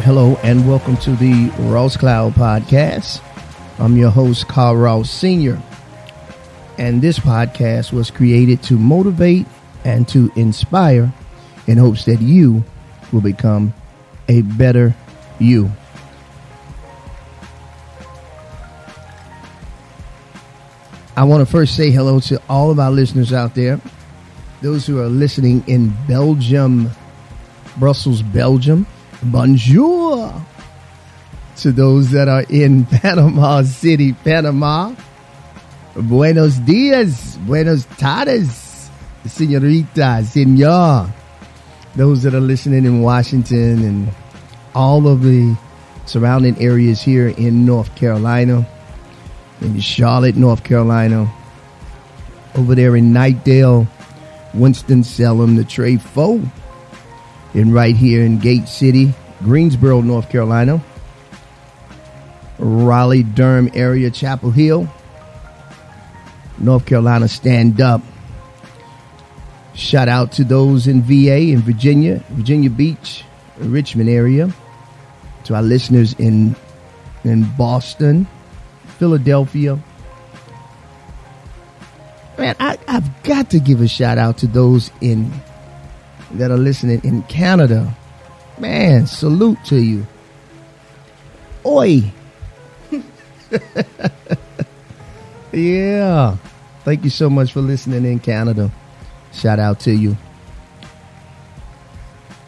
Hello and welcome to the Ross Cloud Podcast. I'm your host, Carl Ross Sr. And this podcast was created to motivate and to inspire in hopes that you will become a better you. I want to first say hello to all of our listeners out there. Those who are listening in Belgium, Brussels, Belgium. Bonjour to those that are in Panama City, Panama. Buenos dias, buenos tardes, señorita, señor. Those that are listening in Washington and all of the surrounding areas here in North Carolina, in Charlotte, North Carolina, over there in Knightdale, Winston-Salem, the Trefo. And right here in Gate City, Greensboro, North Carolina, Raleigh, Durham area, Chapel Hill, North Carolina, stand up. Shout out to those in VA and Virginia Beach, Richmond area. To our listeners in Boston, Philadelphia. Man, I've got to give a shout out to those that are listening in Canada. Man, salute to you. Oi. Yeah. Thank you so much for listening in Canada. Shout out to you.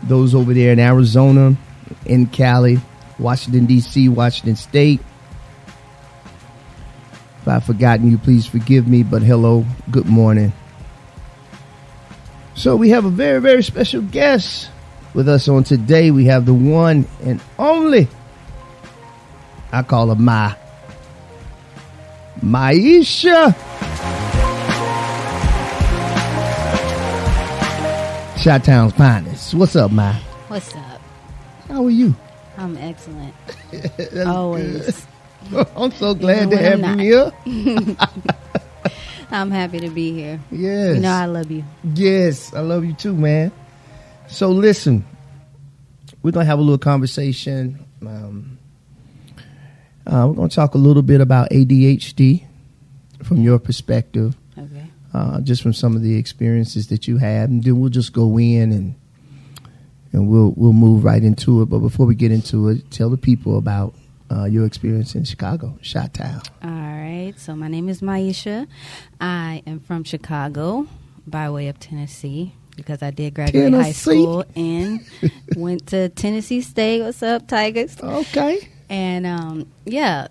Those over there in Arizona, in Cali, Washington, D.C., Washington State. If I've forgotten you, please forgive me, but hello, good morning. So we have a very, very special guest with us on today. We have the one and only, I call her Myeisha. Chi-Town's finest. What's up, Ma? What's up? How are you? I'm excellent. Always. I'm so glad to have you here. I'm happy to be here. Yes. You know I love you. Yes, I love you too, man. So listen, we're going to have a little conversation. We're going to talk a little bit about ADHD from your perspective. Okay. Just from some of the experiences that you had. And then we'll just go in and we'll move right into it. But before we get into it, tell the people about your experience in Chicago, Chi-Town. All right. So my name is Myeisha. I am from Chicago by way of Tennessee because I did graduate high school and went to Tennessee State. What's up, Tigers? Okay. And, yeah,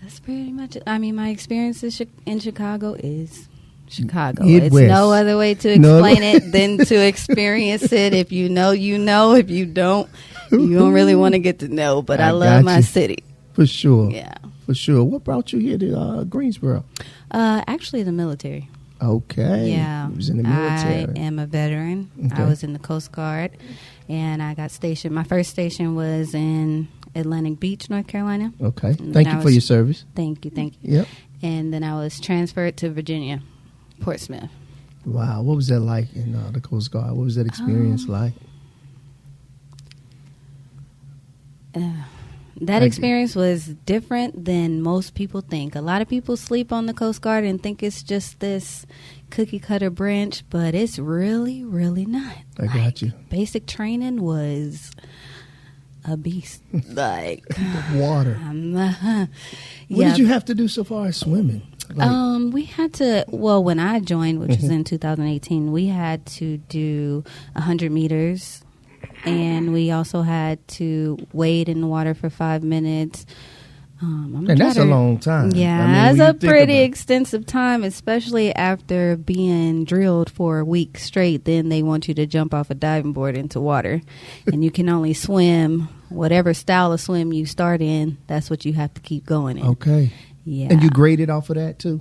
that's pretty much it. I mean, my experience in Chicago is Chicago. Midwest. It's no other way to explain it than to experience it. If you know, you know. If you don't really want to get to know. But I love my city. For sure. Yeah. For sure. What brought you here to Greensboro? Actually, the military. Okay. Yeah. You was in the military. I am a veteran. Okay. I was in the Coast Guard. And I got stationed. My first station was in Atlantic Beach, North Carolina. Okay. Thank you for your service. Thank you. Yep. And then I was transferred to Virginia, Portsmouth. Wow. What was that like in the Coast Guard? What was that experience like? That experience was different than most people think. A lot of people sleep on the Coast Guard and think it's just this cookie cutter branch, but it's really, really not. I got you. Basic training was a beast. Like water. What did you have to do so far as swimming? We had to, when I joined, which was in 2018, we had to do 100 meters. And we also had to wade in the water for 5 minutes. And that's a long time. Yeah, that's a pretty extensive time, especially after being drilled for a week straight. Then they want you to jump off a diving board into water. And you can only swim whatever style of swim you start in. That's what you have to keep going in. Okay. Yeah. And you graded off of that too?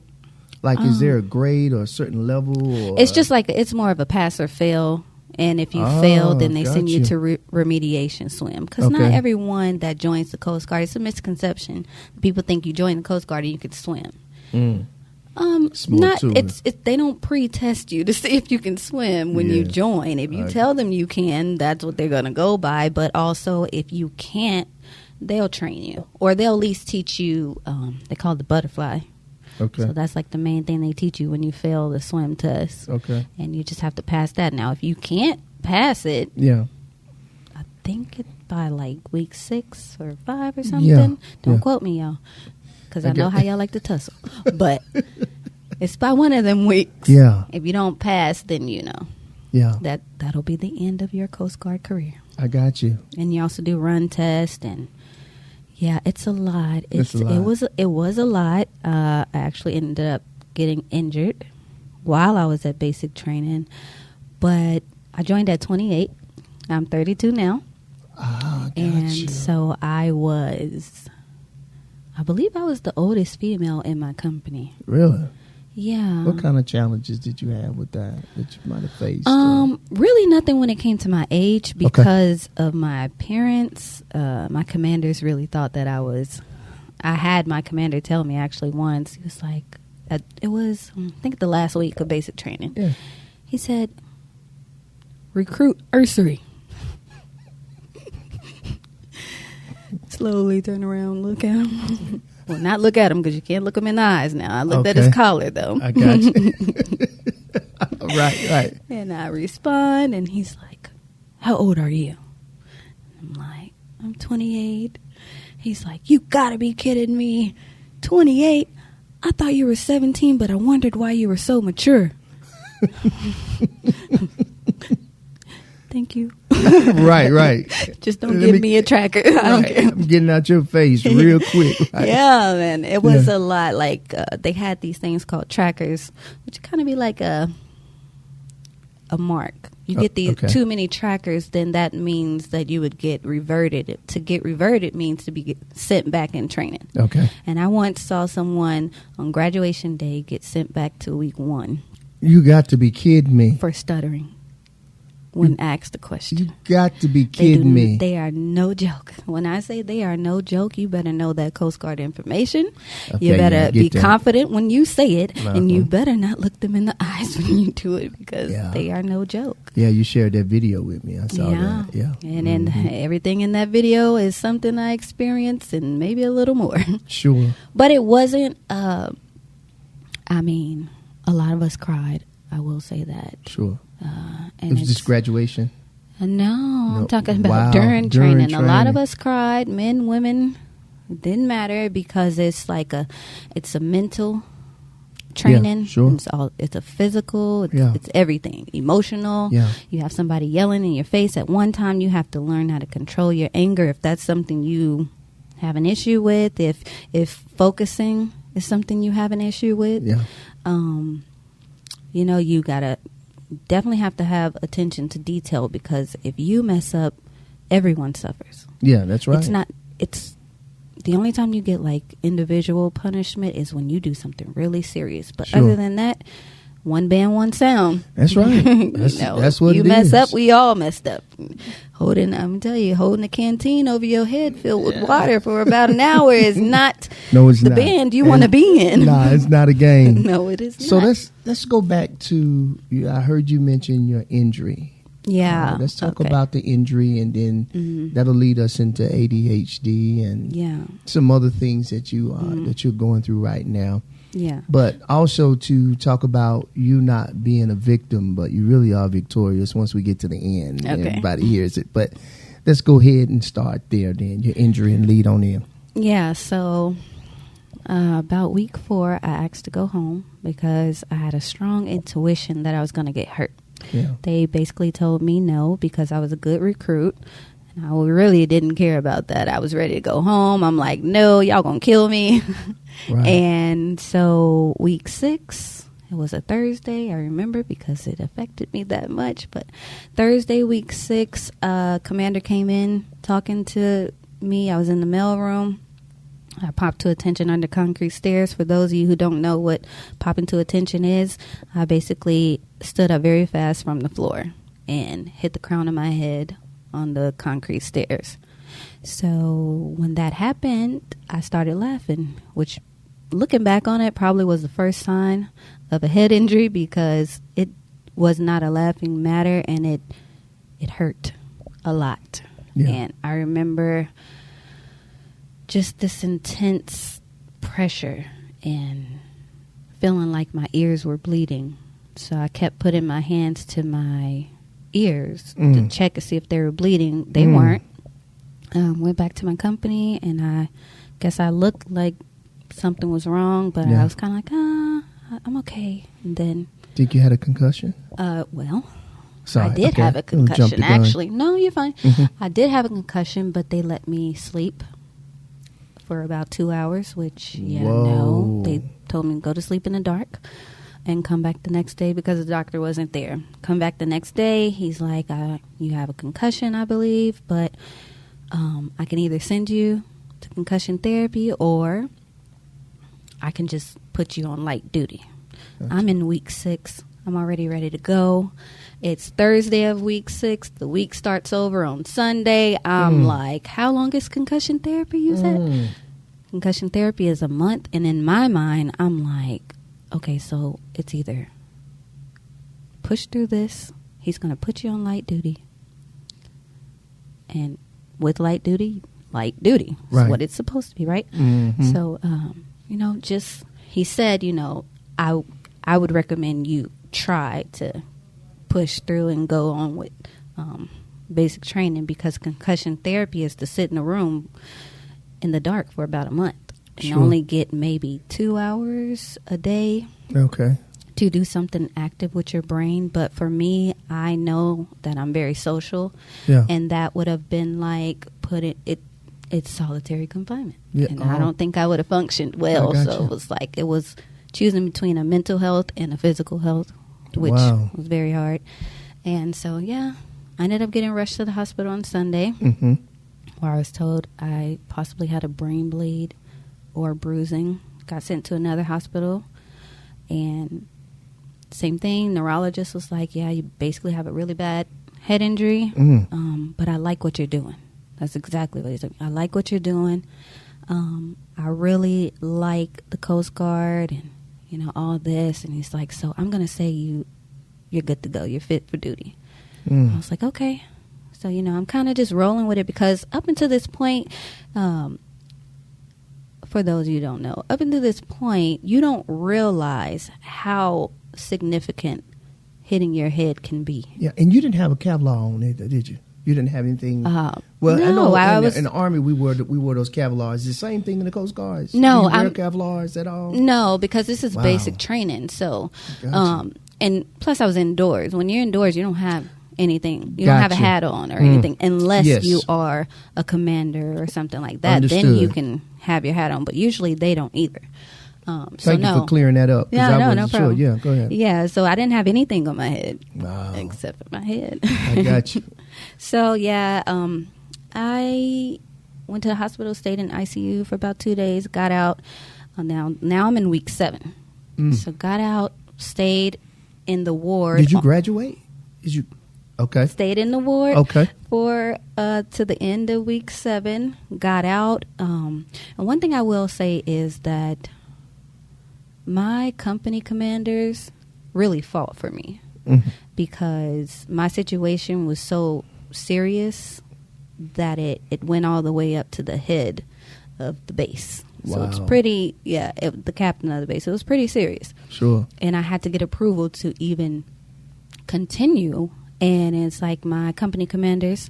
Like, is there a grade or a certain level? Or? It's just like, it's more of a pass or fail. And if you fail, then they send you to remediation swim. Because not everyone that joins the Coast Guard, it's a misconception. People think you join the Coast Guard and you could swim. Not it's they don't pre-test you to see if you can swim when you join. If you tell them you can, that's what they're gonna go by. But also, if you can't, they'll train you, or they'll at least teach you. They call it the butterfly. Okay. So that's like the main thing they teach you when you fail the swim test. Okay. And you just have to pass that. Now, if you can't pass it, I think it's by like week 6 or 5 or something. Don't quote me, y'all, because I know how y'all like to tussle. But it's by one of them weeks. Yeah. If you don't pass, then you know. Yeah. That'll be the end of your Coast Guard career. I got you. And you also do run test, and it's a lot. It's a lot. It was a lot. I actually ended up getting injured while I was at basic training, but I joined at 28. I'm 32 now. You. So I believe I was the oldest female in my company. Really? Yeah. What kind of challenges did you have with that you might have faced? Really nothing when it came to my age because of my appearance. My commanders really thought that I had my commander tell me actually once. He was like, it was, I think the last week of basic training. Yeah. He said, recruit Earsery. Slowly turn around, look at him. Well, not look at him because you can't look him in the eyes now. I looked at his collar, though. I got you. Right. And I respond, and he's like, how old are you? I'm like, I'm 28. He's like, you gotta be kidding me. 28? I thought you were 17, but I wondered why you were so mature. Thank you. Right. Just don't give me a tracker. I don't care. I'm getting out your face real quick. Right? Yeah, man. It was a lot. Like, they had these things called trackers, which kind of be like a mark. You get these too many trackers, then that means that you would get reverted. To get reverted means to be sent back in training. Okay. And I once saw someone on graduation day get sent back to week 1. You got to be kidding me. For stuttering. When asked the question. You got to be kidding me. They are no joke. When I say they are no joke, you better know that Coast Guard information. Okay, you better be confident when you say it, Uh-huh. and you better not look them in the eyes when you do it because they are no joke. Yeah, you shared that video with me. I saw that. Yeah. And then everything in that video is something I experienced and maybe a little more. Sure. But it wasn't, a lot of us cried. I will say that. Sure. And it was just graduation? No, I'm talking about during training. A lot of us cried, men, women. It didn't matter because it's a mental training. Yeah, sure. It's a physical. It's everything. Emotional. Yeah. You have somebody yelling in your face at one time. You have to learn how to control your anger if that's something you have an issue with. If focusing is something you have an issue with. Yeah. You gotta definitely have to have attention to detail because if you mess up, everyone suffers. Yeah, that's right. It's the only time you get like individual punishment is when you do something really serious. But other than that, one band, one sound. That's right. That's what you it mess is. up, we all messed up. Holding a canteen over your head filled with water for about an hour is not the band you want to be in. Nah, it's not a game. No, it is so not. let's go back to, I heard you mention your injury. Yeah. Let's talk about the injury, and then that'll lead us into ADHD and some other things that you're going through right now. Yeah. But also to talk about you not being a victim, but you really are victorious once we get to the end. And everybody hears it. But let's go ahead and start there then, your injury, and lead on in. Yeah, so about week 4, I asked to go home because I had a strong intuition that I was going to get hurt. Yeah. They basically told me no because I was a good recruit. And I really didn't care about that. I was ready to go home. I'm like, no, y'all going to kill me. Right. And so week 6, it was a Thursday, I remember, because it affected me that much. But Thursday, week 6, commander came in talking to me. I was in the mailroom. I popped to attention under concrete stairs. For those of you who don't know what popping to attention is, I basically stood up very fast from the floor and hit the crown of my head on the concrete stairs. So when that happened, I started laughing, which looking back on it, probably was the first sign of a head injury, because it was not a laughing matter, and it hurt a lot. Yeah. And I remember just this intense pressure and feeling like my ears were bleeding. So I kept putting my hands to my ears to check to see if they were bleeding. They weren't. Went back to my company, and I guess I looked like something was wrong, but I was kind of like, I'm okay. And then, think you had a concussion? Well, Sorry, I did have a Jumped the concussion. gun. Actually, no, you're fine. I did have a concussion, but they let me sleep for about 2 hours, which, no, they told me to go to sleep in the dark and come back the next day because the doctor wasn't there. Come back the next day, he's like, you have a concussion, I believe, but I can either send you to concussion therapy, or I can just put you on light duty. Gotcha. I'm in week 6. I'm already ready to go. It's Thursday of week 6. The week starts over on Sunday. I'm like, how long is concussion therapy, you said? Concussion therapy is a month. And in my mind, I'm like, okay, so it's either push through this. He's going to put you on light duty. And with light duty is what it's supposed to be, right? So, just, he said, I would recommend you try to push through and go on with basic training, because concussion therapy is to sit in a room in the dark for about a month and only get maybe 2 hours a day to do something active with your brain. But for me, I know that I'm very social, and that would have been like it's solitary confinement, and I don't think I would have functioned well. So it was choosing between a mental health and a physical health, which was very hard. And so, I ended up getting rushed to the hospital on Sunday, where I was told I possibly had a brain bleed or bruising. Got sent to another hospital, and same thing. Neurologist was like, you basically have a really bad head injury, but I like what you're doing. That's exactly what he said. I like what you're doing. I really like the Coast Guard and, all this. And he's like, so I'm going to say you're good to go. You're fit for duty. I was like, okay. So, I'm kind of just rolling with it, because up until this point, for those of you who don't know, up until this point, you don't realize how significant hitting your head can be. Yeah, and you didn't have a Kevlar on it, did you? You didn't have anything. No, I know in the Army we wore those Kevlars. The same thing in the Coast Guards. No, do you wear Kevlars at all? No, because this is basic training. So, and plus I was indoors. When you're indoors, you don't have anything. You don't have a hat on or anything, unless you are a commander or something like that. Understood. Then you can have your hat on. But usually they don't either. Thank you for clearing that up. Yeah, no problem. Yeah, go ahead. Yeah, so I didn't have anything on my head except for my head. I got you. So I went to the hospital, stayed in ICU for about 2 days, got out. Now I'm in week 7. So got out, stayed in the ward. Did you graduate? Okay. Stayed in the ward. Okay. For to the end of week 7, got out. And one thing I will say is that my company commanders really fought for me, because my situation was so serious that it went all the way up to the head of the base. So it's pretty, the captain of the base. It was pretty serious. Sure. And I had to get approval to even continue. And it's like my company commanders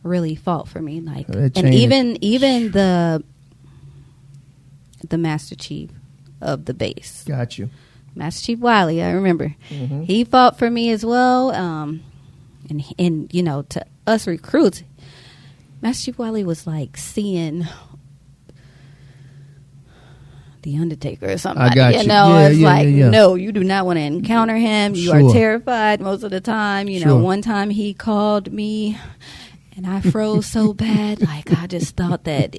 really fought for me. Like, and even the Master Chief of the base. Got you. Master Chief Wiley, I remember. He fought for me as well. And to us recruits, Master Chief Wiley was like seeing the Undertaker or something. I got you. No, you do not want to encounter him. You are terrified most of the time. One time he called me and I froze so bad. Like, I just thought that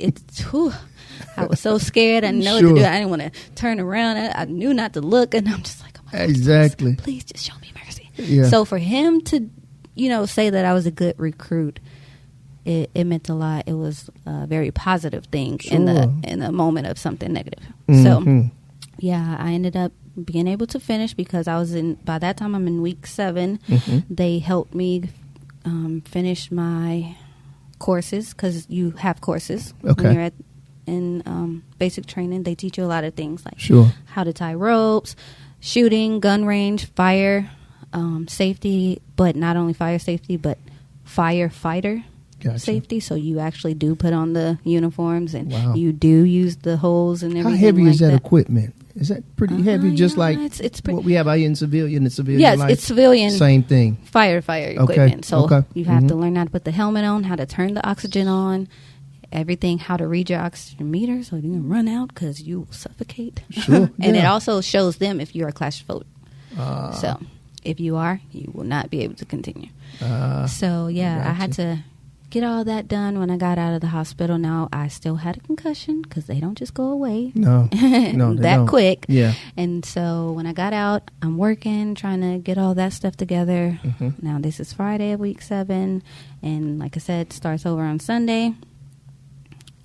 I was so scared. I didn't know what to do. I didn't want to turn around. I knew not to look. And I'm just like, oh my God, exactly. Please just show me mercy. Yeah. So for him to, say that I was a good recruit it meant a lot. It was a very positive thing Sure. in the moment of something negative. Mhm. So, yeah, I ended up being able to finish because by that time I'm in week 7. They helped me finish my courses, because you have courses when you're in basic training. They teach you a lot of things like how to tie ropes, shooting, gun range, fire safety, but not only fire safety, but firefighter safety. So you actually do put on the uniforms, and you do use the holes and everything. How heavy like is that equipment? Is that pretty heavy? Just like it's what we have out here in civilian? Yes, life? it's civilian. Same thing. Fire equipment. So you have to learn how to put the helmet on, how to turn the oxygen on, everything, how to read your oxygen meter so you can run out because you will suffocate. Sure. And it also shows them if you are claustrophobic. So if you are, you will not be able to continue. So yeah, I had to get all that done when I got out of the hospital. Now I still had a concussion because they don't just go away. No, they that don't. quick. Yeah. And so when I got out, I'm working, trying to get all that stuff together. Now this is Friday of week 7, and like I said, starts over on Sunday.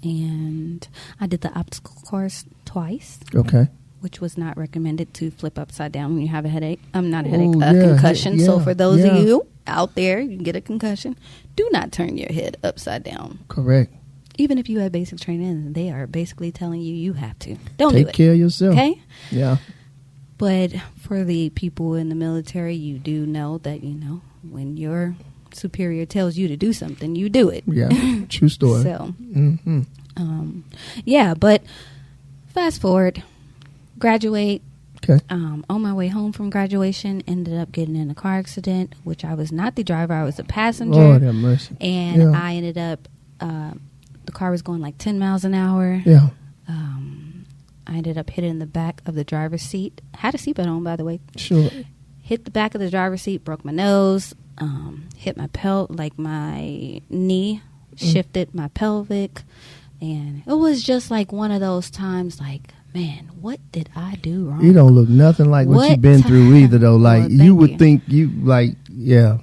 And I did the obstacle course twice. Okay. Which was not recommended to flip upside down when you have a headache. Not a headache, a concussion. So for those of you out there, you get a concussion, do not turn your head upside down. Correct. Even if you have basic training, they are basically telling you have to. Don't take do it. care of yourself. Okay? Yeah. But for the people in the military, you do know that, when your superior tells you to do something, you do it. Yeah. True story. So, but fast forward, graduate. Okay. On my way home from graduation, ended up getting in a car accident, which I was not the driver. I was a passenger. Lord have mercy. And I ended up, the car was going like 10 miles an hour. Yeah. I ended up hitting the back of the driver's seat. Had a seatbelt on, by the way. Sure. Hit the back of the driver's seat, broke my nose, hit my knee, shifted my pelvic. And it was just like one of those times like, man, what did I do wrong? You don't look nothing like what you've been through either, though. Like, you would think you, like, yeah.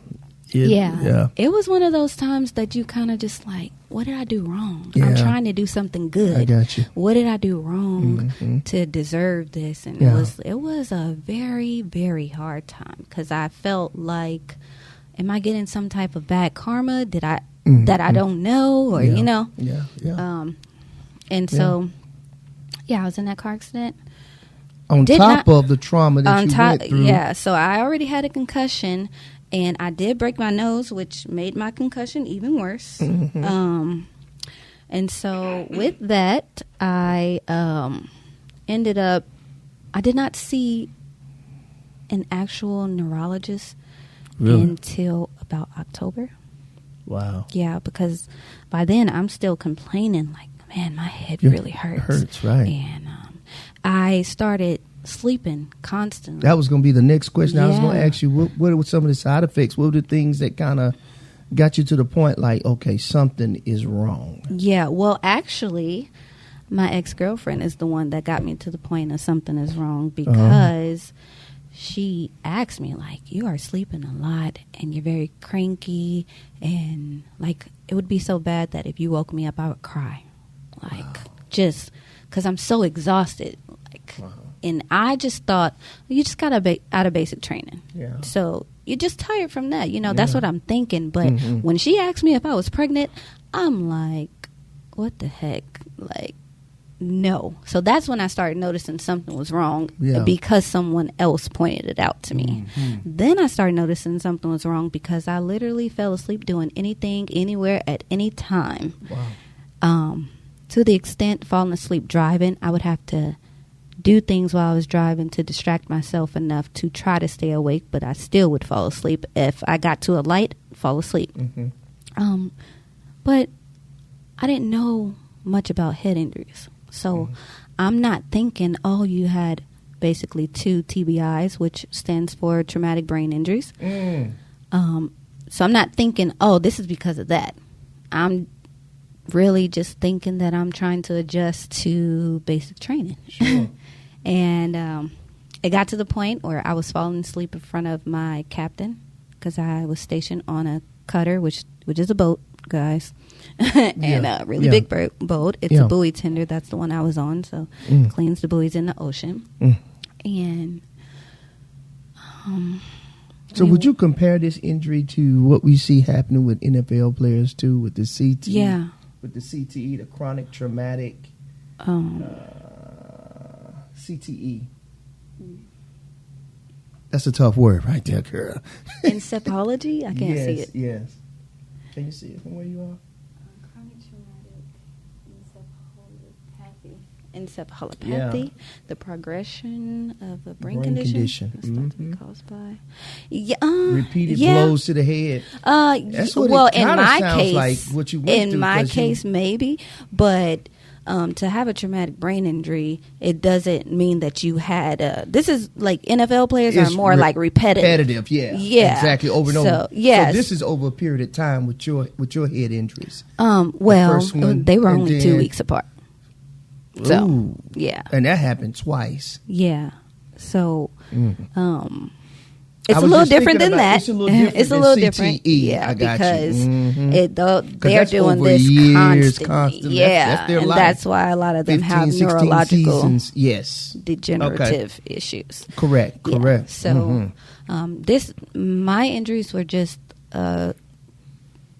It was one of those times that you kind of just like, what did I do wrong? Yeah. I'm trying to do something good. I got you. What did I do wrong to deserve this? And it was a very, very hard time because I felt like, am I getting some type of bad karma? Did I that I don't know, or and so I was in that car accident. On top of the trauma that you went through. Yeah, so I already had a concussion, and I did break my nose, which made my concussion even worse. And so with that, I ended up, I did not see an actual neurologist until about October. Wow. Yeah, because by then I'm still complaining, like, man, my head really hurts. It hurts, right. And I started sleeping constantly. That was going to be the next question. I was going to ask you, what were some of the side effects? What were the things that kind of got you to the point like, okay, something is wrong? Yeah, well, actually, my ex-girlfriend is the one that got me to the point of something is wrong because she asked me, like, you are sleeping a lot and you're very cranky, and, like, it would be so bad that if you woke me up, I would cry. Like, just because I'm so exhausted. Like, and I just thought, you just got out of basic training. Yeah. So you're just tired from that. That's what I'm thinking. But when she asked me if I was pregnant, I'm like, what the heck? Like, no. So that's when I started noticing something was wrong because someone else pointed it out to me. Then I started noticing something was wrong because I literally fell asleep doing anything, anywhere, at any time. Wow. To the extent falling asleep driving, I would have to do things while I was driving to distract myself enough to try to stay awake, but I still would fall asleep. If I got to a light, fall asleep. But I didn't know much about head injuries. So I'm not thinking, you had basically 2 TBIs, which stands for traumatic brain injuries. So I'm not thinking, this is because of that. I'm really just thinking that I'm trying to adjust to basic training. Sure. And it got to the point where I was falling asleep in front of my captain because I was stationed on a cutter, which is a boat. guys. And a really big boat. It's a buoy tender. That's the one I was on. So cleans the buoys in the ocean. And so would you compare this injury to what we see happening with NFL players too, with the CTE? Yeah. With the CTE, the chronic traumatic CTE. That's a tough word right there, girl. Encephalology? I can't see it. Yes. Can you see it from where you are? Chronic traumatic encephalopathy. The progression of a brain condition. It's thought to be caused by repeated blows to the head. That's what well, it in my sounds case, like what you went through, in my case, maybe, but. To have a traumatic brain injury, it doesn't mean that you had this is like NFL players are more like repetitive. Yeah, exactly, over and over. Yes. So this is over a period of time with your head injuries. Well, they were only 2 weeks apart. So, yeah. And that happened twice. Yeah. So, it's a little different than that. It's a little different. Yeah, I got because you. They're doing this constantly. Yeah, that's their and life. that's why a lot of them have neurological degenerative okay. issues. Correct. Yeah. So, my injuries were just a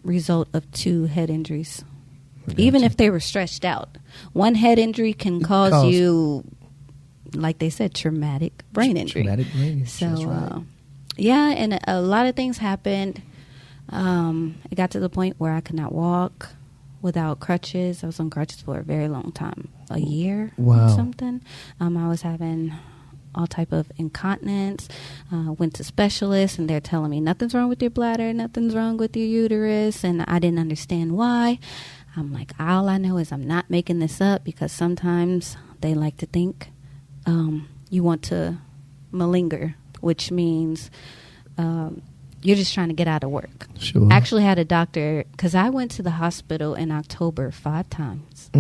result of 2 head injuries. Even if they were stretched out, one head injury can cause you, like they said, traumatic brain injury. Traumatic brain injury. So, that's right. Yeah, and a lot of things happened. It got to the point where I could not walk without crutches. I was on crutches for a very long time, a year or something. I was having all type of incontinence. Went to specialists, and they're telling me nothing's wrong with your bladder, nothing's wrong with your uterus, and I didn't understand why. I'm like, all I know is I'm not making this up, because sometimes they like to think you want to malinger, which means you're just trying to get out of work. Sure. I actually had a doctor, because I went to the hospital in October 5 times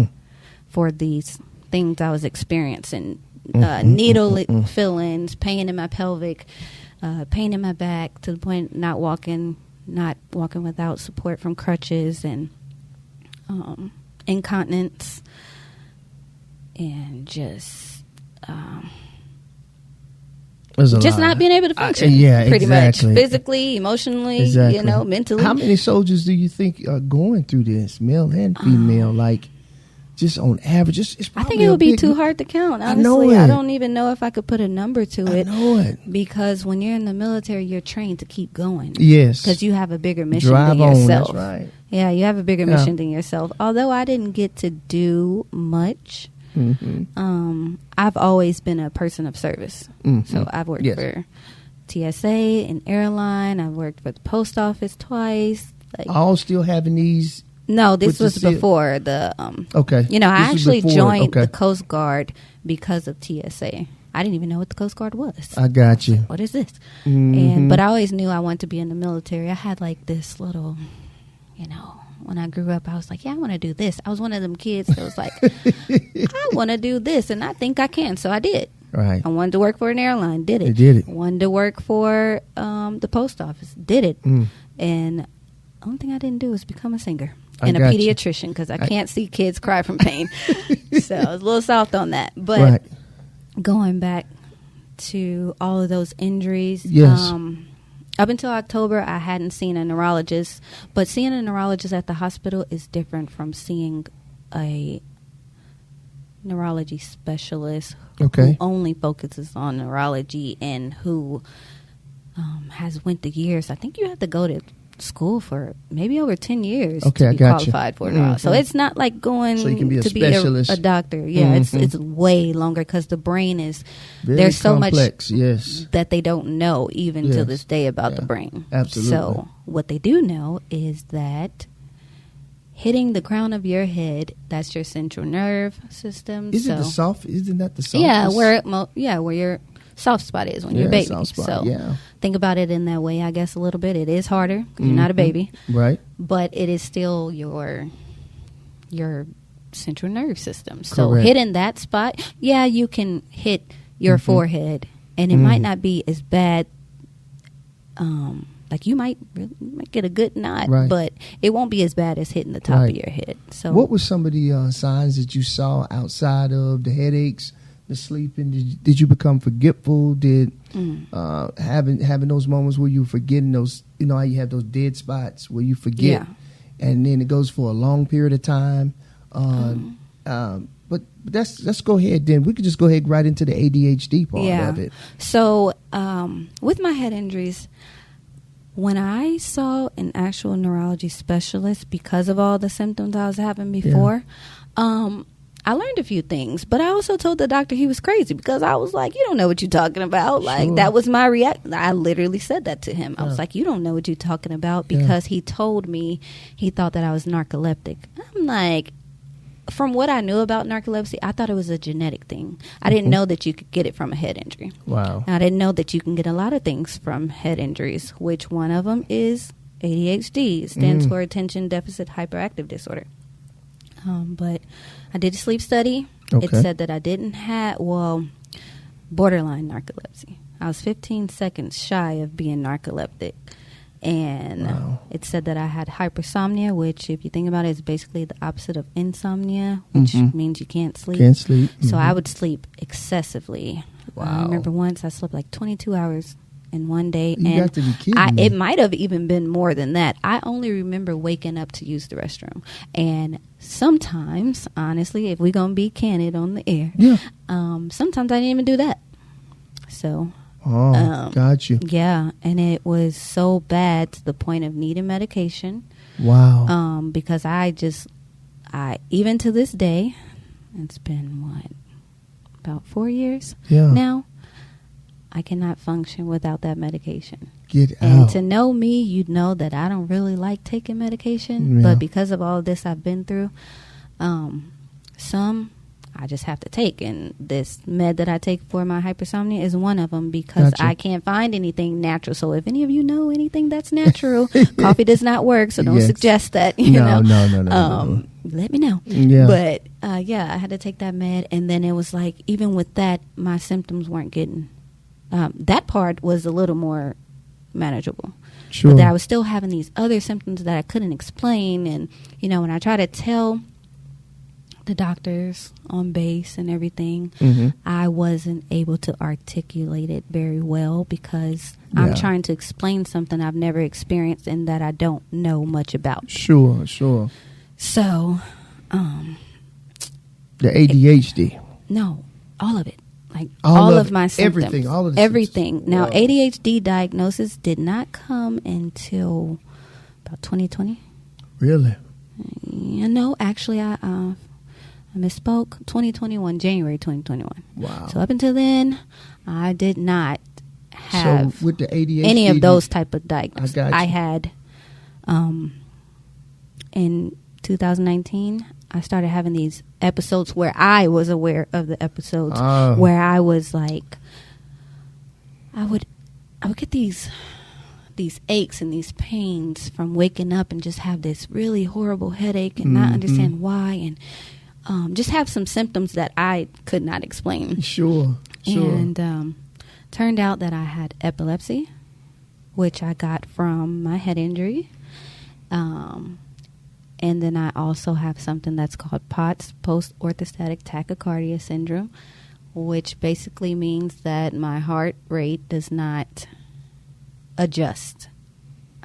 for these things I was experiencing. Needle fillings, pain in my pelvic, pain in my back, to the point not walking without support from crutches, and incontinence, and just not being able to function. Pretty much physically, emotionally, mentally. How many soldiers do you think are going through this, male and female? Like, just on average, it's I think it would be too hard to count. Honestly, I don't even know if I could put a number to it. I know it, because when you're in the military, you're trained to keep going. Yes, because you have a bigger mission than yourself. That's right. Yeah, you have a bigger mission than yourself. Although I didn't get to do much. I've always been a person of service. So I've worked for TSA, an airline. I've worked for the post office twice. All still having these. No, this was before the. Okay. I actually joined the Coast Guard because of TSA. I didn't even know what the Coast Guard was. I got you. What is this? But I always knew I wanted to be in the military. I had like this little, when I grew up, I was like, yeah, I want to do this. I was one of them kids that was like, I want to do this, and I think I can. So I did. Right. I wanted to work for an airline. Did it. You did it. Wanted to work for the post office. Did it. And the only thing I didn't do was become a singer and a pediatrician, because I can't see kids cry from pain. So I was a little soft on that. But going back to all of those injuries, up until October, I hadn't seen a neurologist. But seeing a neurologist at the hospital is different from seeing a neurology specialist who only focuses on neurology and who has went the years. I think you have to go to school for maybe over 10 years to be qualified for neurology. So it's not like going so you can be a to specialist. Be a doctor. Yeah, it's way longer, because the brain is very so complex, much that they don't know even to this day about the brain. Absolutely. So what they do know is that hitting the crown of your head, that's your central nerve system. Isn't that the softest? Yeah, where your soft spot is when you're a baby. So think about it in that way, I guess, a little bit. It is harder because you're not a baby. Right. But it is still your central nerve system. So hitting that spot, you can hit your forehead, and it might not be as bad like you might get a good knot, Right. but it won't be as bad as hitting the top of your head. So what were some of the signs that you saw outside of the headaches, the sleeping? Did you become forgetful? Did having those moments where you forgetting those, how you have those dead spots where you forget, and then it goes for a long period of time. But let's go ahead then. We could just go ahead right into the ADHD part of it. So with my head injuries, when I saw an actual neurology specialist because of all the symptoms I was having before, I learned a few things. But I also told the doctor he was crazy because I was like, you don't know what you're talking about. Like, that was my reaction. I literally said that to him. I was like, you don't know what you're talking about, because he told me he thought that I was narcoleptic. I'm like, from what I knew about narcolepsy, I thought it was a genetic thing. I didn't know that you could get it from a head injury. Wow. I didn't know that you can get a lot of things from head injuries, which one of them is ADHD. It stands for Attention Deficit Hyperactive Disorder. But I did a sleep study. Okay. It said that I didn't have, borderline narcolepsy. I was 15 seconds shy of being narcoleptic. And it said that I had hypersomnia, which, if you think about it, is basically the opposite of insomnia, which means you can't sleep. Can't sleep. So I would sleep excessively. Wow. I remember once I slept like 22 hours in one day. You got to be kidding me. It might have even been more than that. I only remember waking up to use the restroom. And sometimes, honestly, if we're going to be candid on the air, sometimes I didn't even do that. So... got you. Yeah, and it was so bad to the point of needing medication. Wow. Because I even to this day, it's been about 4 years now, I cannot function without that medication. Get out. And to know me, you'd know that I don't really like taking medication, but because of all this I've been through, some I just have to take, and this med that I take for my hypersomnia is one of them, because I can't find anything natural. So if any of you know anything that's natural, coffee does not work, so don't suggest that. No. Let me know. Yeah. But I had to take that med, and then it was like, even with that, my symptoms weren't getting. That part was a little more manageable. Sure. But that I was still having these other symptoms that I couldn't explain, and when I try to tell the doctors on base and everything, I wasn't able to articulate it very well, because I'm trying to explain something I've never experienced and that I don't know much about. Sure. So, the ADHD. No, all of it. Like all of my symptoms. Everything. All of everything. Now, ADHD diagnosis did not come until about 2020. Really? No, actually, I misspoke. January 2021. Wow. So up until then, I did not have with the ADHD, any of those type of diagnoses. I had, in 2019, I started having these episodes where I was aware of the episodes, where I was like, I would get these aches and these pains from waking up and just have this really horrible headache and not understand why, and just have some symptoms that I could not explain. Sure. And turned out that I had epilepsy, which I got from my head injury. And then I also have something that's called POTS, post-orthostatic tachycardia syndrome, which basically means that my heart rate does not adjust.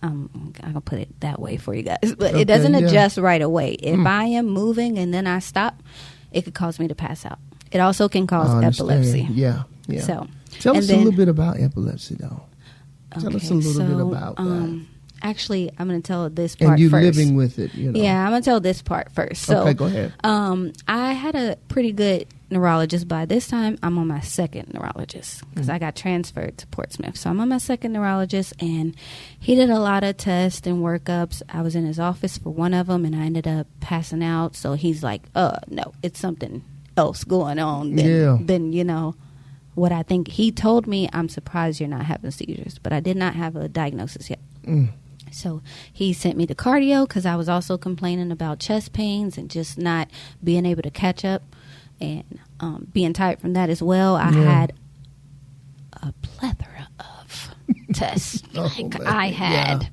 I'll put it that way for you guys, but it doesn't adjust right away. If I am moving and then I stop, it could cause me to pass out. It also can cause epilepsy. Yeah. So tell us a little bit about epilepsy, though. Tell us a little bit about that. Actually, I'm going to tell this part first. And you first. living with it, Yeah, I'm going to tell this part first. So, okay, go ahead. I had a pretty good neurologist. By this time, I'm on my second neurologist, because I got transferred to Portsmouth. So I'm on my second neurologist, and he did a lot of tests and workups. I was in his office for one of them, and I ended up passing out. So he's like, no, it's something else going on than what I think. He told me, I'm surprised you're not having seizures, but I did not have a diagnosis yet. So he sent me to cardio, because I was also complaining about chest pains and just not being able to catch up, and being tired from that as well. I had a plethora of tests. Man. I had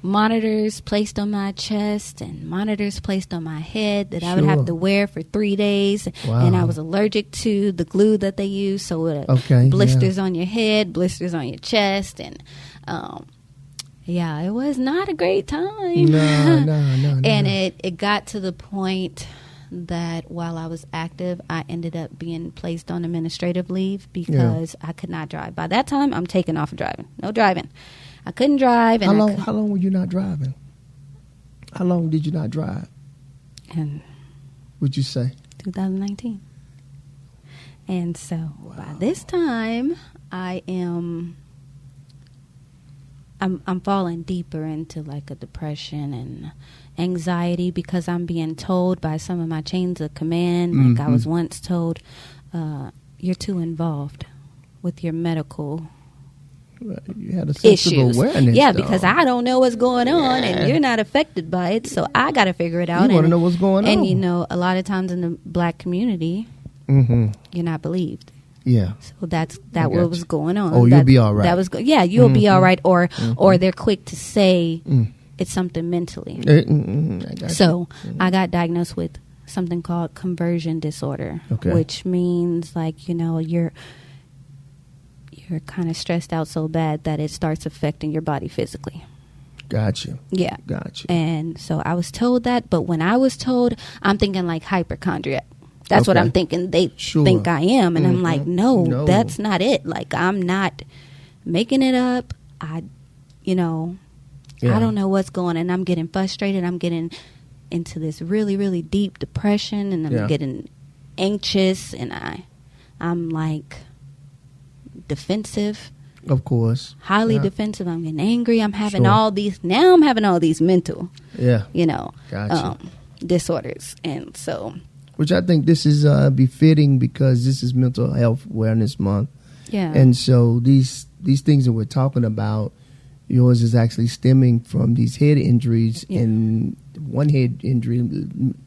monitors placed on my chest and monitors placed on my head that I would have to wear for 3 days. Wow. And I was allergic to the glue that they use. So blisters on your head, blisters on your chest. And it was not a great time. No. And it got to the point that while I was active, I ended up being placed on administrative leave because I could not drive. By that time, I'm taking off driving. No driving. I couldn't drive. And how long were you not driving? How long did you not drive? And would you say? 2019. And so by this time, I'm falling deeper into like a depression and anxiety because I'm being told by some of my chains of command, like I was once told, you're too involved with your medical you had a sense of awareness. Yeah, because I don't know what's going on and you're not affected by it, so I got to figure it out. You want to know what's going on. And, a lot of times in the black community, you're not believed. Yeah. So that's what was going on. Oh, you'll be all right. That was you'll be all right. Or they're quick to say it's something mentally. I got diagnosed with something called conversion disorder, which means like, you're kind of stressed out so bad that it starts affecting your body physically. Gotcha. Yeah. Gotcha. And so I was told that, but when I was told, I'm thinking like hypochondriac. That's what I'm thinking. They think I am. And I'm like, no, that's not it. Like, I'm not making it up. I don't know what's going on. And I'm getting frustrated. I'm getting into this really, really deep depression. And I'm getting anxious. And I'm like defensive. Of course. Highly defensive. I'm getting angry. I'm having all these mental, gotcha. Disorders. And so... Which I think this is befitting because this is Mental Health Awareness Month. Yeah. And so these things that we're talking about, yours is actually stemming from these head injuries. Yeah. And one head injury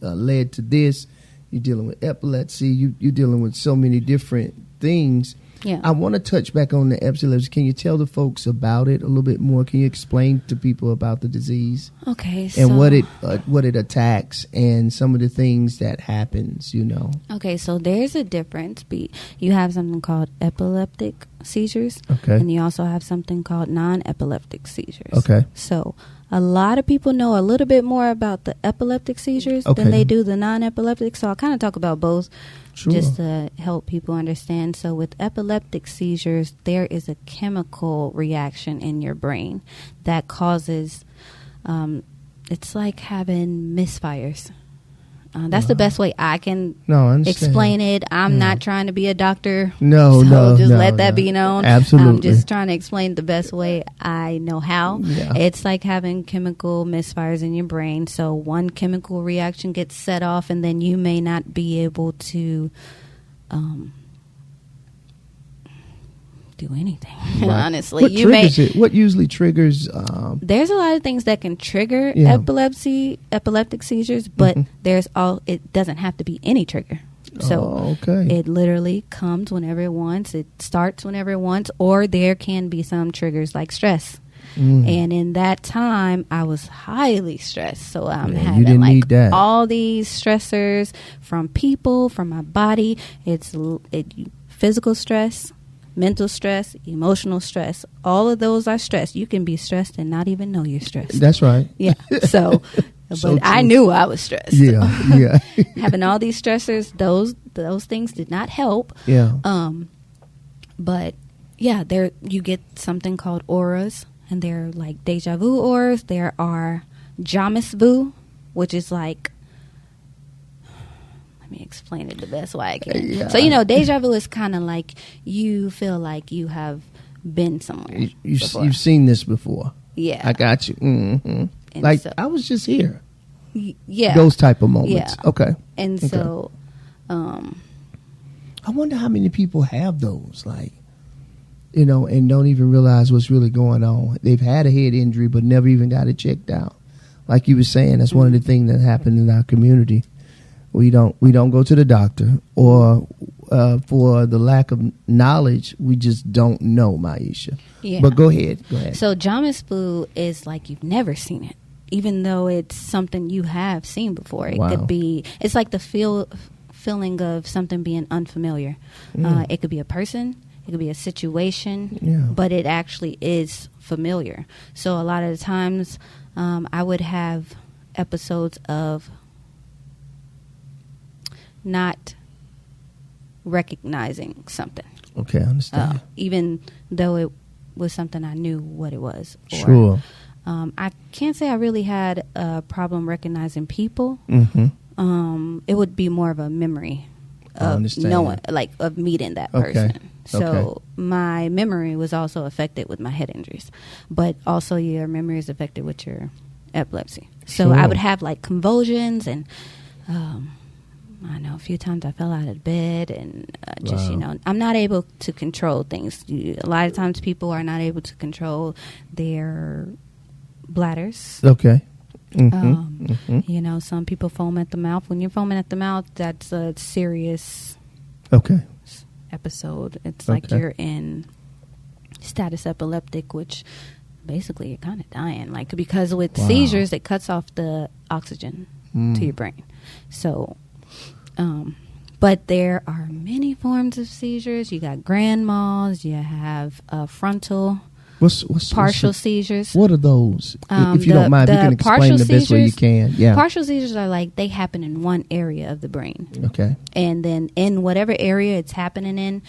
led to this. You're dealing with epilepsy. You're dealing with so many different things. Yeah. I want to touch back on the epilepsy. Can you tell the folks about it a little bit more? Can you explain to people about the disease? Okay. And what it attacks and some of the things that happens, Okay, so there's a difference. You have something called epileptic seizures. Okay. And you also have something called non-epileptic seizures. Okay. So a lot of people know a little bit more about the epileptic seizures than they do the non-epileptic. So I'll kind of talk about both. Sure. Just to help people understand. So with epileptic seizures, there is a chemical reaction in your brain that causes, it's like having misfires. That's the best way I can explain it. I'm not trying to be a doctor. Let that be known. Absolutely. I'm just trying to explain the best way I know how. Yeah. It's like having chemical misfires in your brain. So one chemical reaction gets set off and then you may not be able to do anything, honestly. What usually triggers? There's a lot of things that can trigger epileptic seizures, but it doesn't have to be any trigger. So it literally comes whenever it wants. It starts whenever it wants, or there can be some triggers like stress. And in that time, I was highly stressed. So I'm having like all these stressors from people, from my body. It's physical stress, mental stress, emotional stress. All of those are stress. You can be stressed and not even know you're stressed. That's right. Yeah. So, but I knew I was stressed. Yeah. Having all these stressors, those things did not help. Yeah. But yeah, you get something called auras. And they're like deja vu auras. There are jamis vu, which is like, let me explain it the best way I can. Yeah. So, deja vu is kind of like you feel like you have been somewhere. You've seen this before. Yeah. I got you. Mm-hmm. Like, so, I was just here. Yeah. Those type of moments. Yeah. Okay. And so. I wonder how many people have those, like. And don't even realize what's really going on. They've had a head injury, but never even got it checked out. Like you were saying, that's one of the things that happened in our community. We don't go to the doctor, or for the lack of knowledge, we just don't know, Myeisha. Yeah. But go ahead. So Jamis flu is like you've never seen it, even though it's something you have seen before. It could be, it's like the feeling of something being unfamiliar. It could be a person, it could be a situation, but it actually is familiar. So a lot of the times I would have episodes of not recognizing something. Okay, I understand. Even though it was something I knew what it was. Or, sure. I can't say I really had a problem recognizing people. Mm-hmm. It would be more of a memory of knowing, like of meeting that person. So my memory was also affected with my head injuries, but also your memory is affected with your epilepsy. So I would have like convulsions, and I know a few times I fell out of bed, and just, you know, I'm not able to control things. A lot of times people are not able to control their bladders. Okay. You know, some people foam at the mouth. When you're foaming at the mouth, that's a serious episode. It's like you're in status epileptic, which basically you're kind of dying. Like, because with seizures, it cuts off the oxygen to your brain. So, but there are many forms of seizures. You got grand mal, you have frontal. What's partial seizures. What are those? If you don't mind, you can explain the best way you can. Yeah. Partial seizures are like they happen in one area of the brain. Okay. And then in whatever area it's happening in,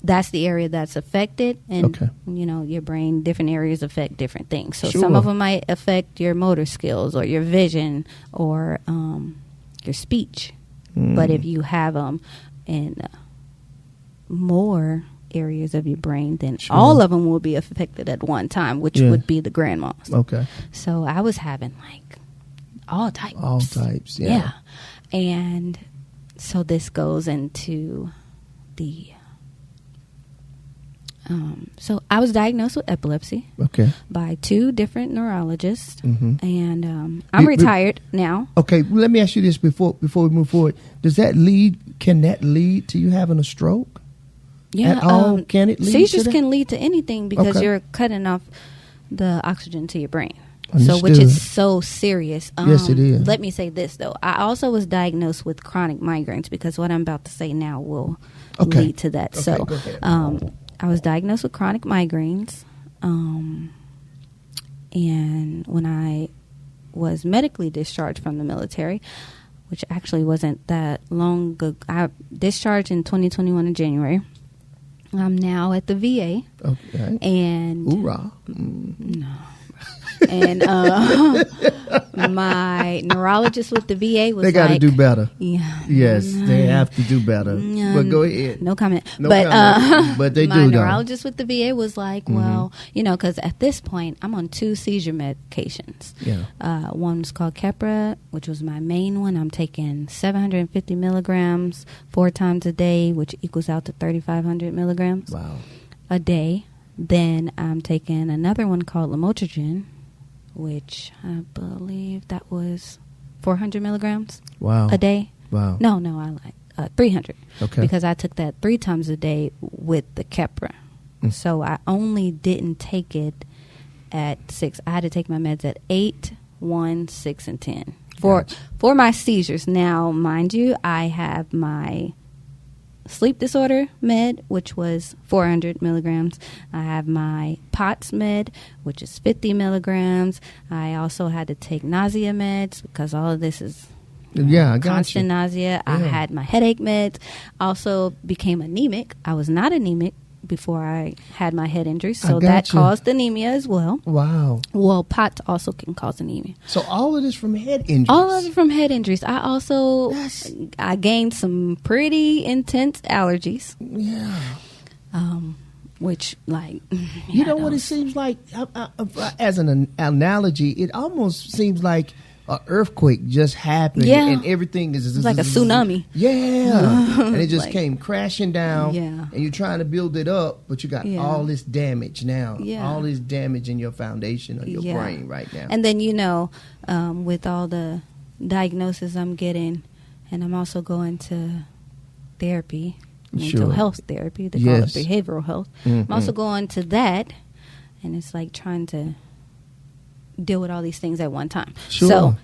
that's the area that's affected. And, you know, your brain, different areas affect different things. So some of them might affect your motor skills or your vision or your speech. But if you have them in more areas of your brain, then all of them will be affected at one time, which would be the grand mal. Okay. So I was having like all types. All types, yeah. And so this goes into the so I was diagnosed with epilepsy by 2 different neurologists, and I'm retired now. Okay, let me ask you this before we move forward. Can that lead to you having a stroke? Yeah, at all? Can it lead seizures to that? can lead to anything because you're cutting off the oxygen to your brain. Understood. So, which is so serious. Yes, it is. Let me say this though: I also was diagnosed with chronic migraines because what I'm about to say now will lead to that. So, go ahead. I was diagnosed with chronic migraines, and when I was medically discharged from the military, which actually wasn't that long ago, I discharged in 2021 in January. I'm now at the VA. Okay. And hoorah. No. And my neurologist with the VA was they got to do better. Yeah. Yes, they have to do better. But go ahead. No comment. But they my do. My neurologist with the VA was like, well, you know, because at this point I'm on 2 seizure medications. Yeah. One's called Keppra, which was my main one. I'm taking 750 milligrams 4 times a day, which equals out to 3,500 milligrams a day. Then I'm taking another one called lamotrigine, which I believe that was 400 milligrams a day. Wow. No, I like 300. Okay. Because I took that 3 times a day with the Keppra. So I only didn't take it at 6. I had to take my meds at 8, 1, 6, and 10 for my seizures. Now, mind you, I have my sleep disorder med, which was 400 milligrams. I have my POTS med, which is 50 milligrams. I also had to take nausea meds because all of this is constant nausea. I had my headache meds. Also became anemic. I was not anemic before I had my head injury, so that caused anemia as well. Wow. Well, POTS also can cause anemia. So all of this from head injuries? All of it from head injuries. I also I gained some pretty intense allergies. Yeah. Which, like... You know what it seems like? As an analogy, it almost seems like an earthquake just happened and everything is like a tsunami. Yeah. And it just came crashing down. Yeah. And you're trying to build it up, but you got all this damage now. Yeah. All this damage in your foundation or your brain right now. And then, you know, with all the diagnosis I'm getting, and I'm also going to therapy, mental health therapy. They call it behavioral health. I'm also going to that, and it's like trying to deal with all these things at one time. So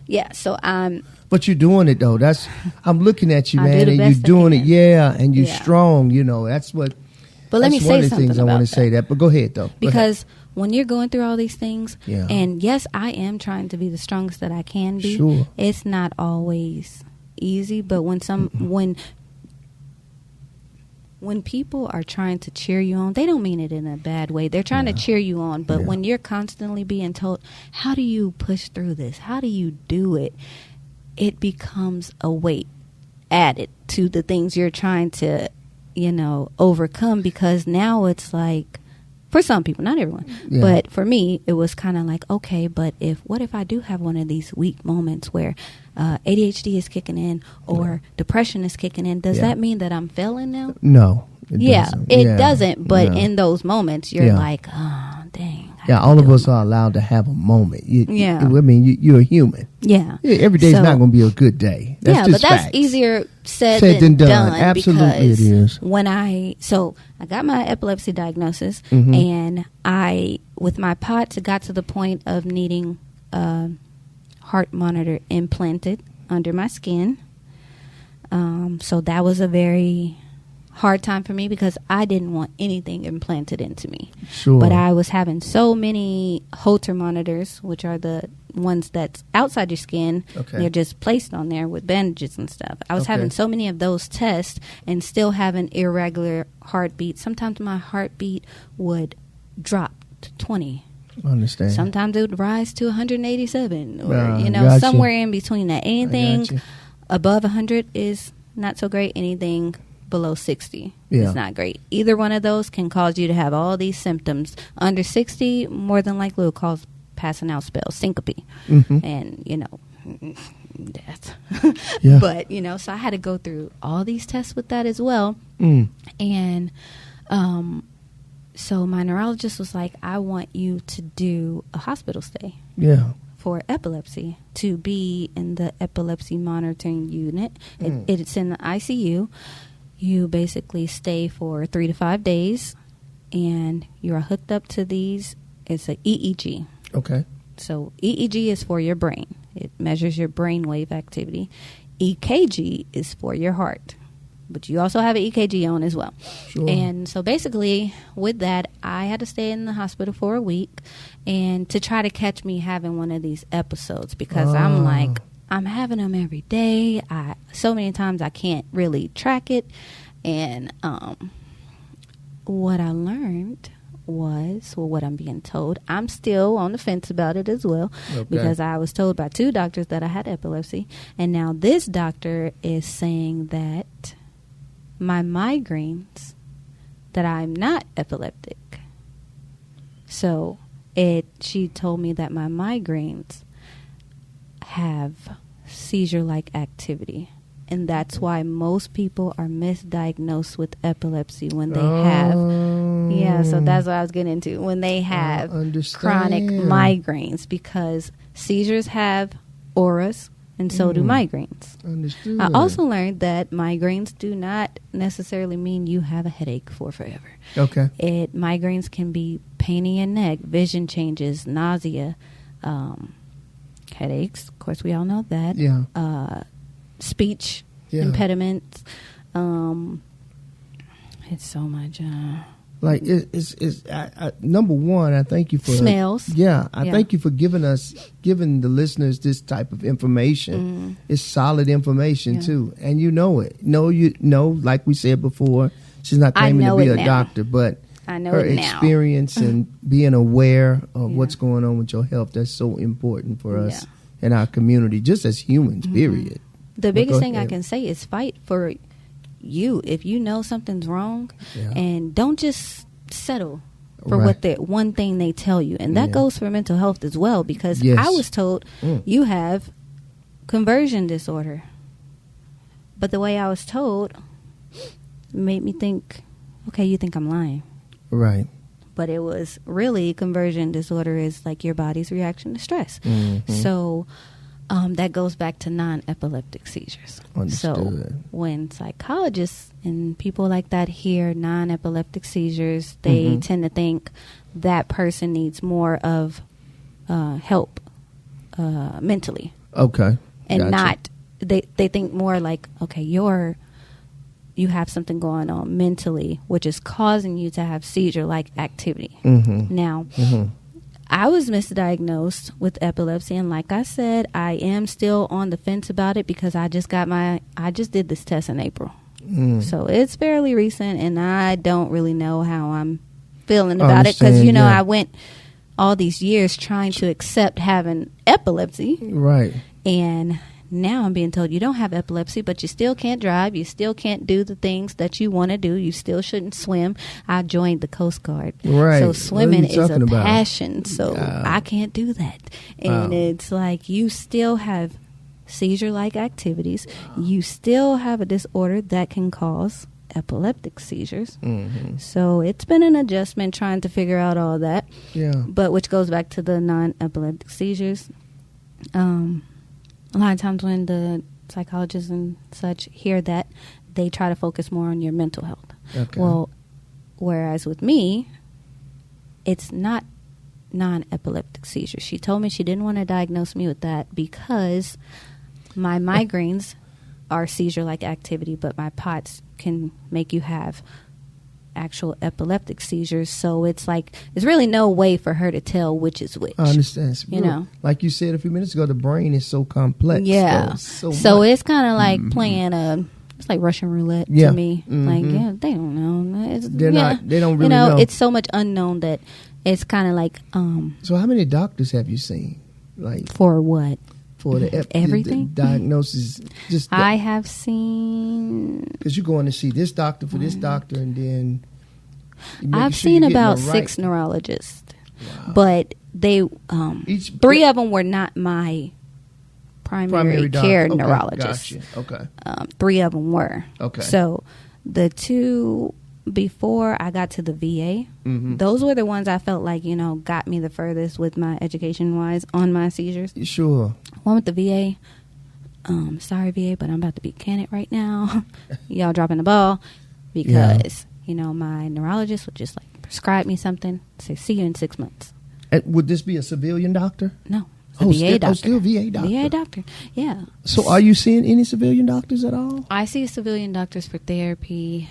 but you're doing it though. I'm looking at you, man, and you're doing it. And you're strong. That's what. But let me say something. One of the things I want to say that. But go ahead though. Because when you're going through all these things, and yes, I am trying to be the strongest that I can be. Sure. It's not always easy, but when people are trying to cheer you on, they don't mean it in a bad way. They're trying to cheer you on. But when you're constantly being told, how do you push through this? How do you do it? It becomes a weight added to the things you're trying to, overcome, because now it's like, for some people, not everyone, but for me, it was kind of like, okay, but what if I do have one of these weak moments where ADHD is kicking in or depression is kicking in? Does that mean that I'm failing now? No. It doesn't. But in those moments, you're like, oh, dang. All of us are allowed to have a moment. I mean, you're a human. Every day's not going to be a good day. That's just that's facts. easier said than done. Absolutely, it is. When I got my epilepsy diagnosis, and with my POTS, it got to the point of needing a heart monitor implanted under my skin. So that was a very hard time for me because I didn't want anything implanted into me. Sure. But I was having so many Holter monitors, which are the ones that's outside your skin. They're just placed on there with bandages and stuff. I was having so many of those tests and still having irregular heartbeat. Sometimes my heartbeat would drop to 20. I understand. Sometimes it would rise to 187 or, somewhere in between that. Anything above 100 is not so great. Anything below 60 is not great. Either one of those can cause you to have all these symptoms. Under 60, more than likely will cause passing out spells, syncope, and death. But so I had to go through all these tests with that as well. And so my neurologist was like, I want you to do a hospital stay for epilepsy, to be in the epilepsy monitoring unit. It's in the ICU. You basically stay for 3 to 5 days, and you are hooked up to these. It's an EEG. Okay. So EEG is for your brain. It measures your brainwave activity. EKG is for your heart. But you also have an EKG on as well. Sure. And so basically with that, I had to stay in the hospital for a week and to try to catch me having one of these episodes, because I'm like, I'm having them every day. So many times I can't really track it. And what I learned was, what I'm being told, I'm still on the fence about it as well, because I was told by 2 doctors that I had epilepsy. And now this doctor is saying that my migraines, that I'm not epileptic. So she told me that my migraines have seizure-like activity, and that's why most people are misdiagnosed with epilepsy when they have so that's what I was getting into, when they have chronic migraines, because seizures have auras and so do migraines. Understood. I also learned that migraines do not necessarily mean you have a headache for forever. Migraines can be pain in your neck, vision changes, nausea, headaches, of course we all know that. Speech impediments. It's so much. Like it's number one, I thank you for smells. Thank you for giving the listeners this type of information. It's solid information too, and you know it. Like we said before, she's not claiming to be a doctor, but I know her it now. experience and being aware of what's going on with your health, that's so important for us in our community, just as humans, period. The biggest thing I can say is fight for you. If you know something's wrong, and don't just settle for what the one thing they tell you. And that goes for mental health as well, because I was told you have conversion disorder. But the way I was told made me think, okay, you think I'm lying. Right. But it was really, conversion disorder is like your body's reaction to stress. So that goes back to non-epileptic seizures. Understood. So when psychologists and people like that hear non-epileptic seizures, they tend to think that person needs more of help mentally. Okay. And not, they think more like, okay, you have something going on mentally, which is causing you to have seizure-like activity. Now, I was misdiagnosed with epilepsy, and like I said, I am still on the fence about it because I just did this test in April. So it's fairly recent, and I don't really know how I'm feeling about it because, I went all these years trying to accept having epilepsy. Right. And now I'm being told you don't have epilepsy, but you still can't drive. You still can't do the things that you want to do. You still shouldn't swim. I joined the Coast Guard. Right. So swimming is a passion. So I can't do that. And it's like you still have seizure-like activities. You still have a disorder that can cause epileptic seizures. So it's been an adjustment trying to figure out all that. Yeah. But which goes back to the non-epileptic seizures. A lot of times when the psychologists and such hear that, they try to focus more on your mental health. Okay. Well, whereas with me, it's not non-epileptic seizures. She told me she didn't want to diagnose me with that because my migraines are seizure-like activity, but my POTS can make you have actual epileptic seizures. So it's like there's really no way for her to tell which is which. I understand. You know, like you said a few minutes ago, the brain is so complex. Yeah. So it's kind of like playing it's like Russian roulette to me. Like, they don't know. They don't really know. It's so much unknown that it's kind of like. So how many doctors have you seen? Like for what? For everything the diagnosis. I have seen, because you're going to see this doctor for this doctor, and then I've seen about 6 neurologists, but they 3 of them were not my primary care neurologists. Gotcha. Okay. 3 of them were. Okay. So the 2 before I got to the VA, those were the ones I felt like, got me the furthest with my education wise on my seizures. Sure. One with the VA. Sorry, VA, but I'm about to be candid right now. Y'all dropping the ball because, my neurologist would just like prescribe me something, say, see you in 6 months. And would this be a civilian doctor? No. VA doctor. Still VA doctor. VA doctor, yeah. So are you seeing any civilian doctors at all? I see civilian doctors for therapy,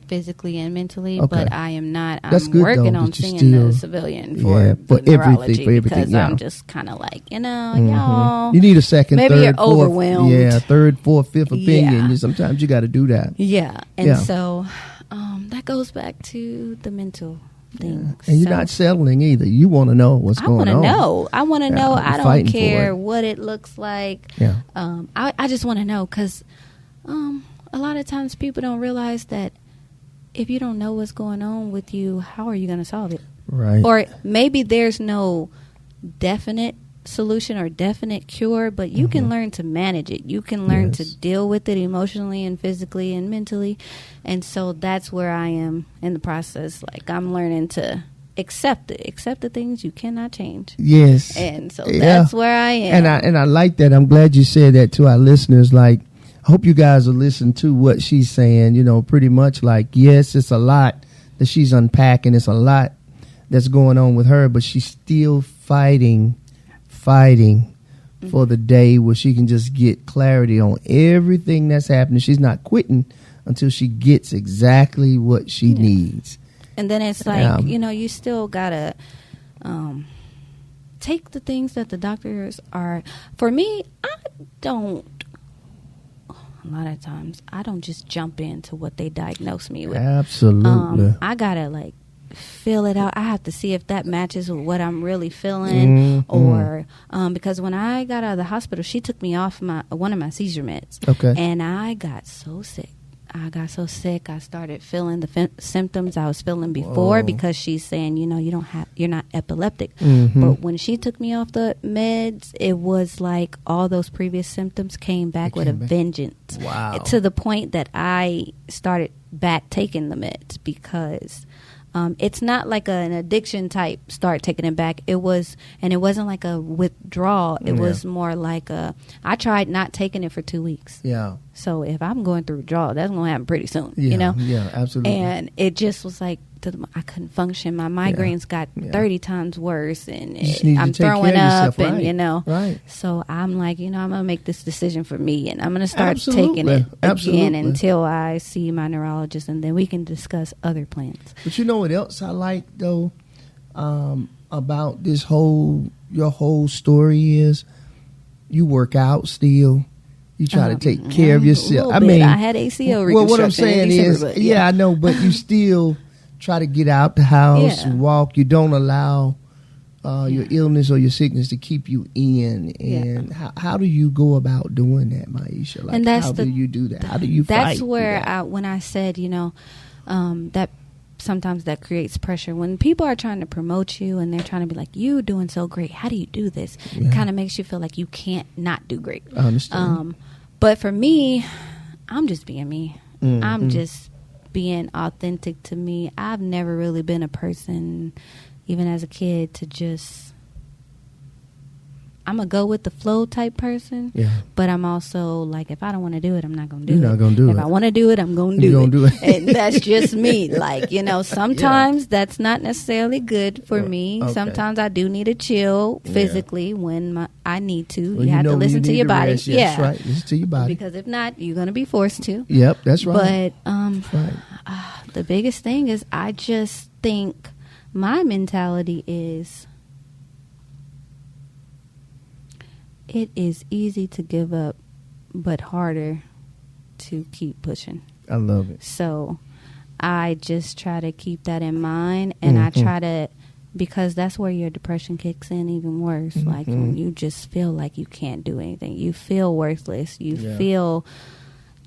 physically and mentally, Okay. but I am not. That's I'm good, working though, on that you seeing still- the civilian for everything, because yeah. I'm just kind of like, y'all. You need a second, Maybe third, you're fourth, overwhelmed. Yeah, third, fourth, fifth opinion. Yeah. Sometimes you got to do that. Yeah, and Yeah. so that goes back to the mental thing. And you're not settling either. You want to know what's going on. I want to know. I want to Yeah, know. I'm I don't fighting for care it. what it looks like. Yeah. I just want to know because a lot of times people don't realize that if you don't know what's going on with you, how are you going to solve it? Right. Or maybe there's no definite solution or definite cure, but you can learn to manage it. You can learn to deal with it emotionally and physically and mentally. And so that's where I am in the process. Like I'm learning to accept it. Accept the things you cannot change. Yes. And so that's where I am. And I like that. I'm glad you said that to our listeners. Like, I hope you guys will listen to what she's saying, pretty much like, yes, it's a lot that she's unpacking. It's a lot that's going on with her, but she's still fighting for the day where she can just get clarity on everything that's happening. She's not quitting until she gets exactly what she needs. And then it's like, you still got to take the things that the doctors are. For me, a lot of times, I don't just jump into what they diagnose me with. Absolutely. I got to feel it out. I have to see if that matches with what I'm really feeling, or because when I got out of the hospital, she took me off one of my seizure meds. Okay. And I got so sick. I started feeling the symptoms I was feeling before because she's saying, you're not epileptic. But when she took me off the meds, it was like all those previous symptoms came back with a vengeance. Wow. To the point that I started back taking the meds because it's not like an addiction type start taking it back. It wasn't like a withdrawal. It was more like I tried not taking it for 2 weeks. Yeah. So if I'm going through withdrawal, that's going to happen pretty soon, Yeah, you know? Yeah, absolutely. And it just was like, I couldn't function. My migraines got 30 times worse, and I'm throwing up, right. And, you know. Right. So I'm like, I'm going to make this decision for me, and I'm going to start taking it again until I see my neurologist, and then we can discuss other plans. But you know what else I like, though, about your whole story is you work out still. You try to take care of yourself. I mean, I had ACL reconstruction. Well, what I'm saying is, I know, but you still try to get out the house, walk. You don't allow your illness or your sickness to keep you in. And how do you go about doing that, Myeisha? Like, and how do you do that? How do you fight? That's where when I said, that sometimes that creates pressure. When people are trying to promote you and they're trying to be like, you doing so great, how do you do this? It kind of makes you feel like you can't not do great. I understand. But for me, I'm just being me. Mm-hmm. I'm just being authentic to me. I've never really been a person, even as a kid, to just... I'm a go with the flow type person, but I'm also like, if I don't want to do it, I'm not going to do it. You're not going to do it. If I want to do it, I'm going to do it. And that's just me. Like, sometimes that's not necessarily good for me. Okay. Sometimes I do need to chill physically when I need to. Well, you have to listen to your body. Rest. Yes, that's right. Listen to your body. Because if not, you're going to be forced to. Yep, that's right. But the biggest thing is I just think my mentality is... It is easy to give up, but harder to keep pushing. I love it. So I just try to keep that in mind, and I try to, because that's where your depression kicks in even worse. Like when you just feel like you can't do anything. You feel worthless. You feel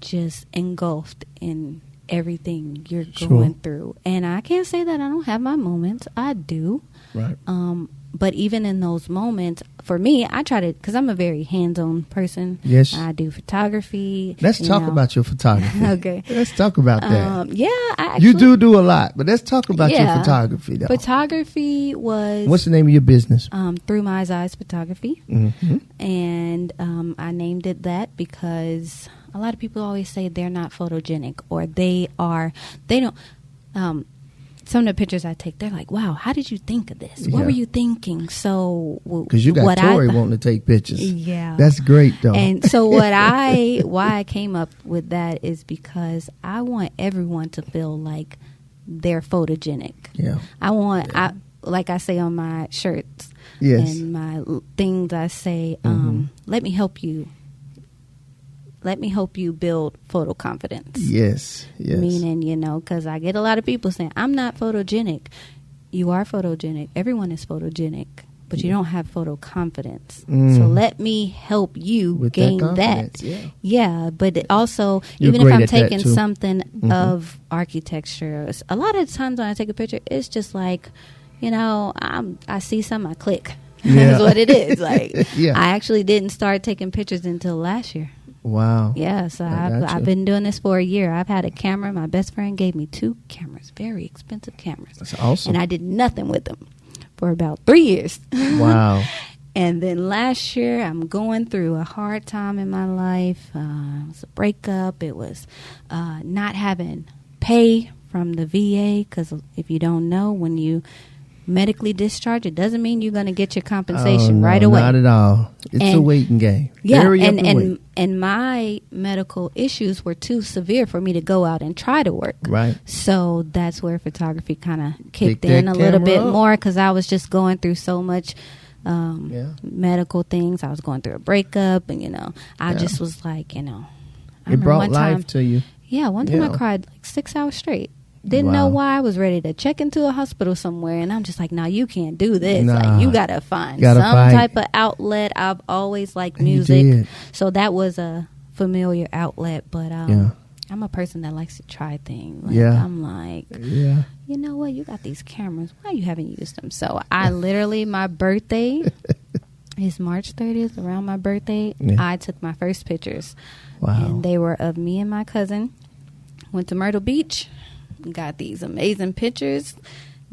just engulfed in everything you're going through. And I can't say that I don't have my moments. I do. Right. But even in those moments, for me, I try to, because I'm a very hands-on person. Yes. I do photography. Let's talk about your photography. Okay. Let's talk about that. I actually, you do a lot, but let's talk about your photography, though. Photography was... What's the name of your business? Through Myeisha Photography. Mm-hmm. And I named it that because a lot of people always say they're not photogenic, or they don't... some of the pictures I take, they're like, wow, how did you think of this? What were you thinking? So, because you got Tori wanting to take pictures. Yeah. That's great, though. And so why I came up with that is because I want everyone to feel like they're photogenic. Yeah. Like I say on my shirts and my things, I say, let me help you. Let me help you build photo confidence. Yes. Meaning, because I get a lot of people saying, I'm not photogenic. You are photogenic. Everyone is photogenic, but you don't have photo confidence. So let me help you with gain that. Yeah, but also, even if I'm taking something of architecture, a lot of times when I take a picture, it's just like, I see something, I click. That's what it is. Like, I actually didn't start taking pictures until last year. Wow. Yeah, so I've been doing this for a year. I've had a camera. My best friend gave me 2 cameras, very expensive cameras. That's awesome. And I did nothing with them for about 3 years. Wow. And then last year, I'm going through a hard time in my life. It was a breakup. It was not having pay from the VA, because if you don't know, when you medically discharged, it doesn't mean you're going to get your compensation right away. Not at all. It's a waiting game. Yeah, and my medical issues were too severe for me to go out and try to work. Right. So that's where photography kind of kicked in a little bit more, because I was just going through so much medical things. I was going through a breakup, and I just was like, it brought life to you. Yeah, one time I cried like 6 hours straight. Didn't know why. I was ready to check into a hospital somewhere, and I'm just like, no, you can't do this. Like, you gotta find some type of outlet. I've always liked music, so that was a familiar outlet. But I'm a person that likes to try things. Like, I'm like, you know what? You got these cameras. Why you haven't used them? So I literally, my birthday is March 30th. Around my birthday, I took my first pictures. Wow. And they were of me and my cousin. Went to Myrtle Beach. got these amazing pictures.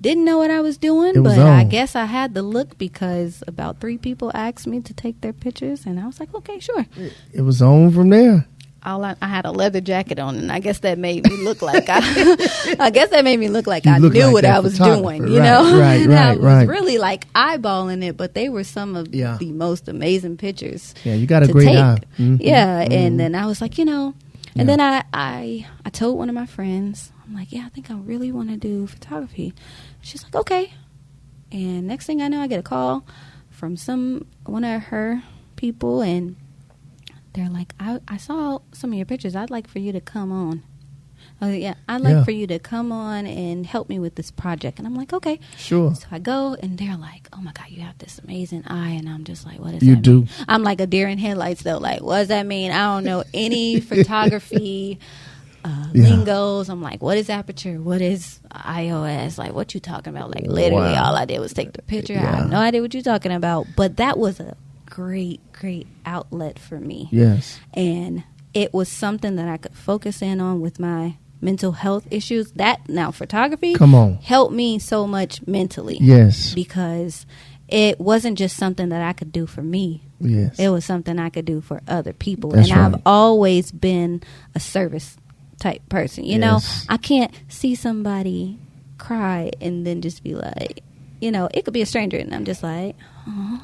Didn't know what I was doing, It was but I on. guess I had the look because about 3 people asked me to take their pictures, and I was like, okay, sure. It was on from there. I had a leather jacket on, and I guess that made me look like I You I look knew like what that I was photographer. doing, you Right, know? right, And I right, was right. really like eyeballing it, but they were some of Yeah. the most amazing pictures. Yeah, you got a to great take. eye. Mhm, Yeah, mhm. and then I was like, and Yeah. then I told one of my friends, I'm like, yeah, I think I really want to do photography. She's like, okay. And next thing I know, I get a call from one of her people, and they're like, I saw some of your pictures. I'd like for you to come on. Oh yeah, I'd like Yeah. for you to come on and help me with this project. And I'm like, okay. Sure. So I go, and they're like, oh my God, you have this amazing eye. And I'm just like, what does You that do. mean? I'm like a deer in headlights though. Like, what does that mean? I don't know any photography lingos. I'm like, what is aperture? What is iOS? Like, what you talking about? Like, literally Wow. all I did was take the picture. I Yeah. have no idea what you're talking about. But that was a great outlet for me. Yes. And it was something that I could focus in on with my mental health issues. That now photography Come on. helped me so much mentally. Yes. Because it wasn't just something that I could do for me. Yes. It was something I could do for other people. That's and right. I've always been a service type person. You know, Yes. I can't see somebody cry and then just be like, it could be a stranger and I'm just like, oh,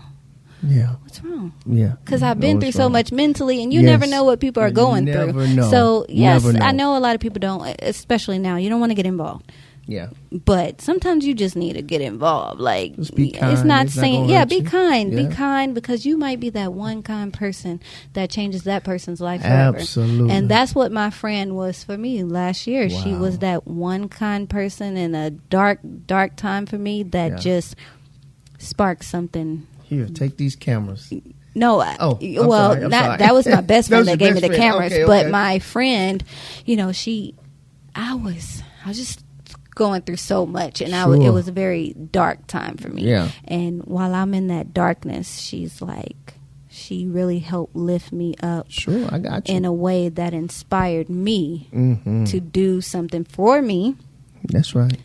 Yeah. what's wrong? Yeah. Because I've Know been what's through so wrong. much mentally, and you Yes. never know what people are You going never through. know. So, yes, Never know. I know a lot of people don't, especially now, you don't want to get involved. Yeah. But sometimes you just need to get involved. Like, Just be it's kind. not It's not saying, gonna hurt be you. kind. Be Yeah. kind, because you might be that one kind person that changes that person's life forever. Absolutely. And that's what my friend was for me last year. She Wow. was that one kind person in a dark time for me that Yeah. just sparked something. Here, take these cameras. No, I'm well, sorry, I'm sorry. that was my best That friend was that your gave me best the friend. cameras. Okay, But okay. my friend, I was just going through so much, and Sure. it was a very dark time for me. Yeah. And while I'm in that darkness, she really helped lift me up Sure, I got you. in a way that inspired me Mm-hmm. to do something for me. That's right.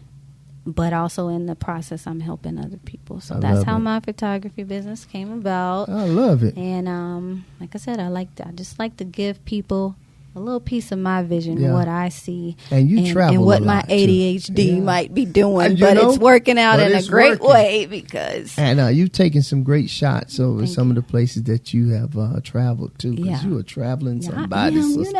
But also in the process, I'm helping other people. So I that's love how it. my photography business came about. I love it. And like I said, I just like to give people a little piece of my vision, Yeah. what I see, And you travel and what a my lot, too. ADHD Yeah. might be doing, And you but know, it's working out but in a it's great working. way because And you've taken some great shots over Thank some of the places that you have traveled to. Because Yeah. you are traveling I somebody. am, sister.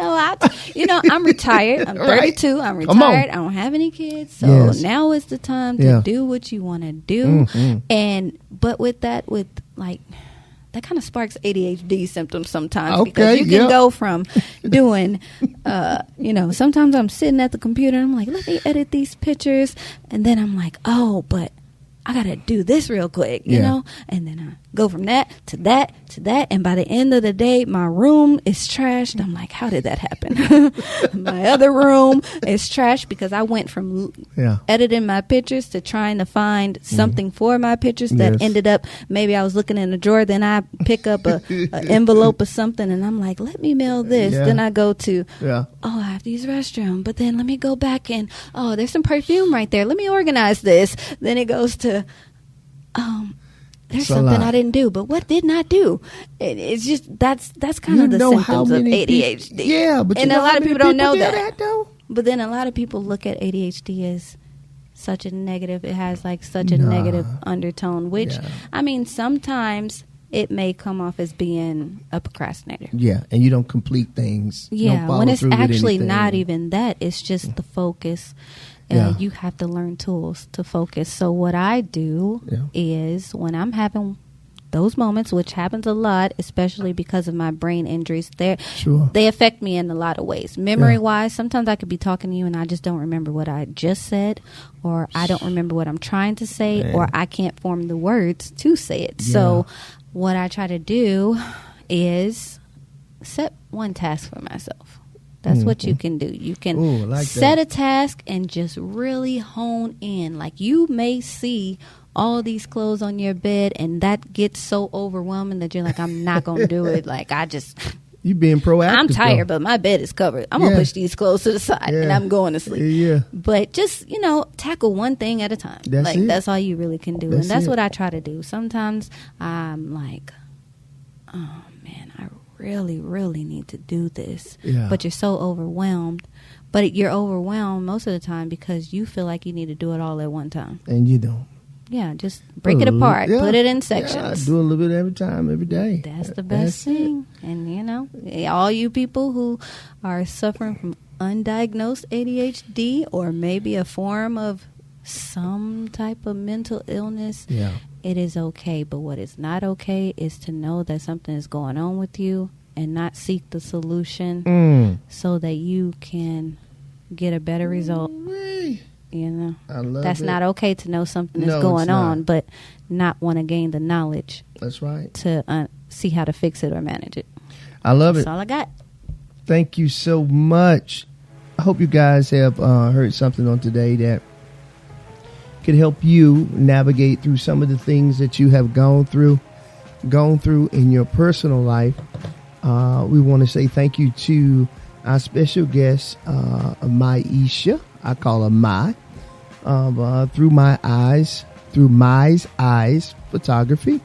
I'm retired. I'm Right. 32. I'm Come on. retired. I don't have any kids, so Yes. now is the time to Yeah. do what you want to do. Mhm. But with that kind of sparks ADHD symptoms sometimes, Okay, because you can yep. go from doing, sometimes I'm sitting at the computer and I'm like, let me edit these pictures. And then I'm like, oh, but I got to do this real quick, you Yeah. know? And then I go from that to that to that. And by the end of the day, my room is trashed. I'm like, how did that happen? My other room is trashed because I went from Yeah. editing my pictures to trying to find something for my pictures that Yes. ended up, maybe I was looking in a drawer, then I pick up a envelope or something and I'm like, let me mail this. Yeah. Then I go to, Yeah. oh, I have to use the restroom, but then let me go back and, oh, there's some perfume right there. Let me organize this. Then it goes to, there's It's a something lot. I didn't do, but what didn't I do? It's just, that's kind You of the know how symptoms of many ADHD. people- yeah, but you and know a lot how of many people don't know do that. though? But then a lot of people look at ADHD as such a negative. It has like such a Nah. negative undertone, which, Yeah. I mean, sometimes it may come off as being a procrastinator. Yeah, and you don't complete things. You don't Yeah, follow when it's through with actually anything. not even that. It's just the focus. Yeah. You have to learn tools to focus. So what I do Yeah. is when I'm having those moments, which happens a lot, especially because of my brain injuries, Sure. they affect me in a lot of ways. Memory-wise, sometimes I could be talking to you and I just don't remember what I just said, or I don't remember what I'm trying to say, Man. or I can't form the words to say it. So what I try to do is set one task for myself. That's what you can do. You can Ooh, I like set that. a task and just really hone in. Like, you may see all these clothes on your bed and that gets so overwhelming that you're like, I'm not going to do it. Like, I just You being proactive. I'm tired, but my bed is covered. I'm going to push these clothes to the side and I'm going to sleep. Yeah. But just, tackle one thing at a time. That's all you really can do. That's what I try to do. Sometimes I'm like, oh man, I really, really need to do this. Yeah. But you're so overwhelmed. But you're overwhelmed most of the time because you feel like you need to do it all at one time. And you don't. Yeah, just break it apart. Yeah. Put it in sections. Do a little bit every time, every day. That's the best thing. And, all you people who are suffering from undiagnosed ADHD or maybe a form of some type of mental illness, it is okay. But what is not okay is to know that something is going on with you and not seek the solution so that you can get a better result. That's not okay to know something is going on, but not want to gain the knowledge. That's right. To see how to fix it or manage it. I love it. That's all I got. Thank you so much. I hope you guys have heard something on today that could help you navigate through some of the things that you have gone through in your personal life. We want to say thank you to our special guest, Myeisha. I call her Mai, through Mye's Eyes Photography.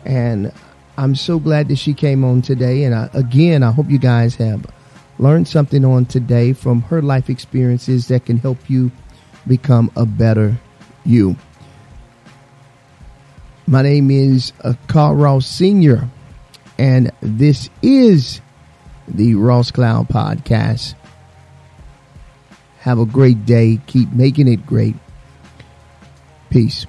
And I'm so glad that she came on today. And I hope you guys have learned something on today from her life experiences that can help you become a better you. My name is Carl Ross Sr., and this is the Ross Cloud Podcast. Have a great day. Keep making it great. Peace.